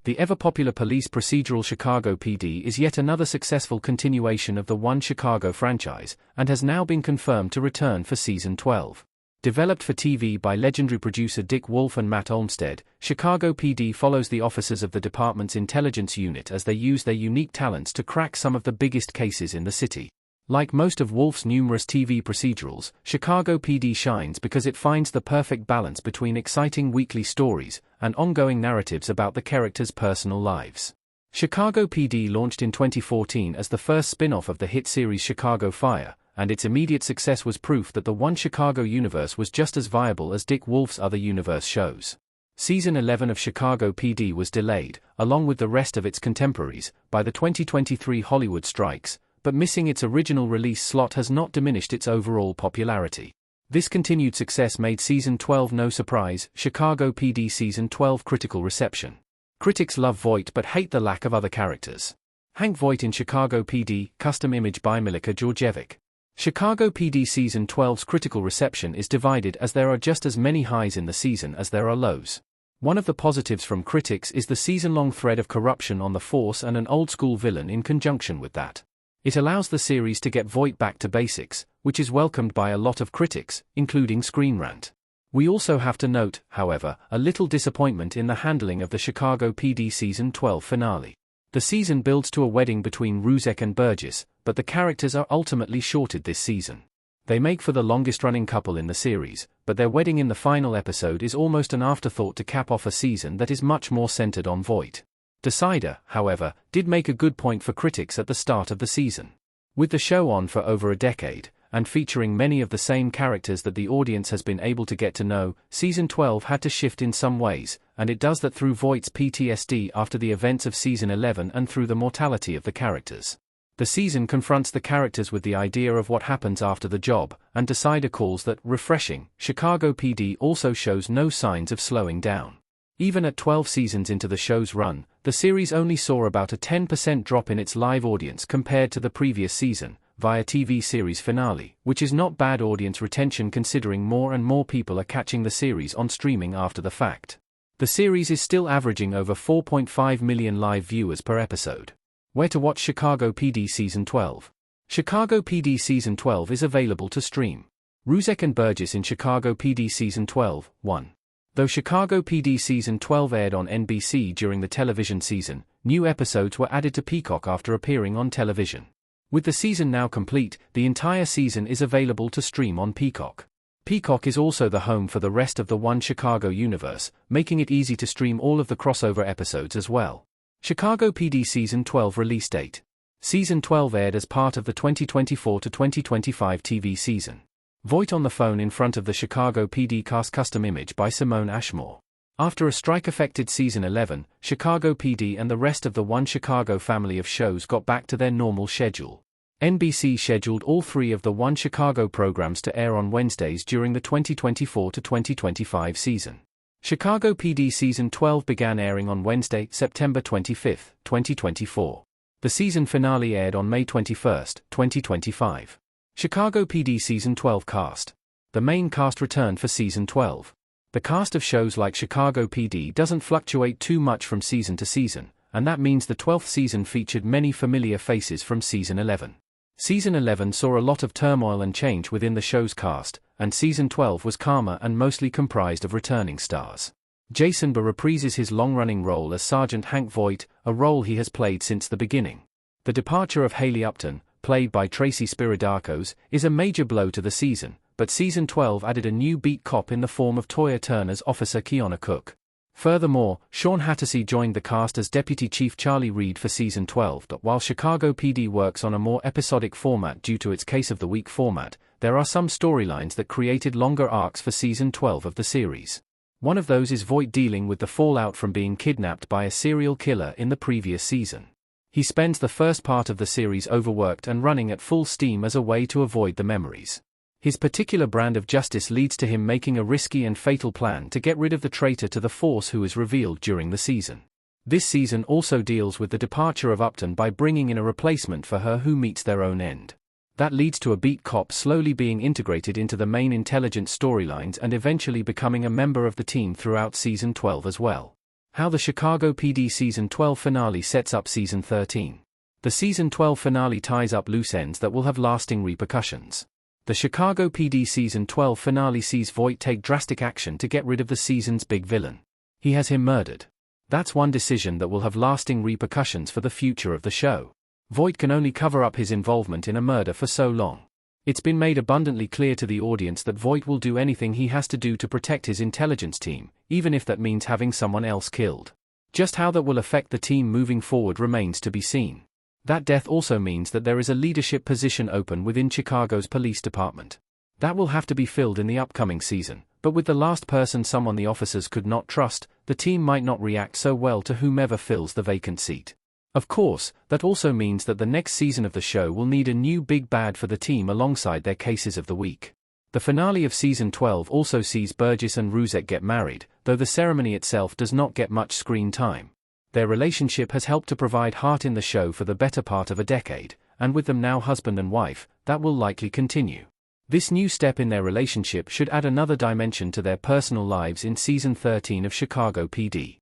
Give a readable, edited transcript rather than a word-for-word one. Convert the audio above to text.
The ever-popular police procedural Chicago PD is yet another successful continuation of the One Chicago franchise, and has now been confirmed to return for Season 12. Developed for TV by legendary producer Dick Wolf and Matt Olmstead, Chicago PD follows the officers of the department's intelligence unit as they use their unique talents to crack some of the biggest cases in the city. Like most of Wolf's numerous TV procedurals, Chicago PD shines because it finds the perfect balance between exciting weekly stories and ongoing narratives about the characters' personal lives. Chicago PD launched in 2014 as the first spin-off of the hit series Chicago Fire, and its immediate success was proof that the One Chicago universe was just as viable as Dick Wolf's other universe shows. Season 11 of Chicago PD was delayed, along with the rest of its contemporaries, by the 2023 Hollywood strikes, but missing its original release slot has not diminished its overall popularity. This continued success made Season 12 no surprise. Chicago PD Season 12 critical reception. Critics love Voight but hate the lack of other characters. Hank Voight in Chicago PD, custom image by Milica Georgievic. Chicago PD Season 12's critical reception is divided as there are just as many highs in the season as there are lows. One of the positives from critics is the season-long thread of corruption on the force and an old-school villain in conjunction with that. It allows the series to get Voight back to basics, which is welcomed by a lot of critics, including Screen Rant. We also have to note, however, a little disappointment in the handling of the Chicago PD Season 12 finale. The season builds to a wedding between Ruzek and Burgess, but the characters are ultimately shorted this season. They make for the longest-running couple in the series, but their wedding in the final episode is almost an afterthought to cap off a season that is much more centered on Voight. Decider, however, did make a good point for critics at the start of the season. With the show on for over a decade, and featuring many of the same characters that the audience has been able to get to know, Season 12 had to shift in some ways, and it does that through Voight's PTSD after the events of Season 11 and through the mortality of the characters. The season confronts the characters with the idea of what happens after the job, and Decider calls that refreshing. Chicago PD also shows no signs of slowing down. Even at 12 seasons into the show's run, the series only saw about a 10% drop in its live audience compared to the previous season, via TV series finale, which is not bad audience retention considering more and more people are catching the series on streaming after the fact. The series is still averaging over 4.5 million live viewers per episode. Where to watch Chicago PD Season 12? Chicago PD Season 12 is available to stream. Ruzek and Burgess in Chicago PD Season 12, 1. Though Chicago PD Season 12 aired on NBC during the television season, new episodes were added to Peacock after appearing on television. With the season now complete, the entire season is available to stream on Peacock. Peacock is also the home for the rest of the One Chicago universe, making it easy to stream all of the crossover episodes as well. Chicago PD Season 12 release date. Season 12 aired as part of the 2024 to 2025 TV season. Voight on the phone in front of the Chicago PD cast custom image by Simone Ashmore. After a strike-affected Season 11, Chicago PD and the rest of the One Chicago family of shows got back to their normal schedule. NBC scheduled all three of the One Chicago programs to air on Wednesdays during the 2024 to 2025 season. Chicago PD Season 12 began airing on Wednesday, September 25, 2024. The season finale aired on May 21, 2025. Chicago PD Season 12 cast. The main cast returned for Season 12. The cast of shows like Chicago PD doesn't fluctuate too much from season to season, and that means the 12th season featured many familiar faces from Season 11. Season 11 saw a lot of turmoil and change within the show's cast, and Season 12 was calmer and mostly comprised of returning stars. Jason Burr reprises his long-running role as Sergeant Hank Voight, a role he has played since the beginning. The departure of Haley Upton, played by Tracy Spiridakos, is a major blow to the season, but Season 12 added a new beat cop in the form of Toya Turner's Officer Kiana Cook. Furthermore, Sean Hattersey joined the cast as Deputy Chief Charlie Reed for Season 12. While Chicago PD works on a more episodic format due to its Case of the Week format, there are some storylines that created longer arcs for Season 12 of the series. One of those is Voight dealing with the fallout from being kidnapped by a serial killer in the previous season. He spends the first part of the series overworked and running at full steam as a way to avoid the memories. His particular brand of justice leads to him making a risky and fatal plan to get rid of the traitor to the force who is revealed during the season. This season also deals with the departure of Upton by bringing in a replacement for her who meets their own end. That leads to a beat cop slowly being integrated into the main intelligence storylines and eventually becoming a member of the team throughout Season 12 as well. How the Chicago PD Season 12 finale sets up Season 13. The Season 12 finale ties up loose ends that will have lasting repercussions. The Chicago PD Season 12 finale sees Voight take drastic action to get rid of the season's big villain. He has him murdered. That's one decision that will have lasting repercussions for the future of the show. Voight can only cover up his involvement in a murder for so long. It's been made abundantly clear to the audience that Voight will do anything he has to do to protect his intelligence team, even if that means having someone else killed. Just how that will affect the team moving forward remains to be seen. That death also means that there is a leadership position open within Chicago's police department. That will have to be filled in the upcoming season, but with the last person someone the officers could not trust, the team might not react so well to whomever fills the vacant seat. Of course, that also means that the next season of the show will need a new big bad for the team alongside their cases of the week. The finale of Season 12 also sees Burgess and Ruzek get married, though the ceremony itself does not get much screen time. Their relationship has helped to provide heart in the show for the better part of a decade, and with them now husband and wife, that will likely continue. This new step in their relationship should add another dimension to their personal lives in Season 13 of Chicago PD.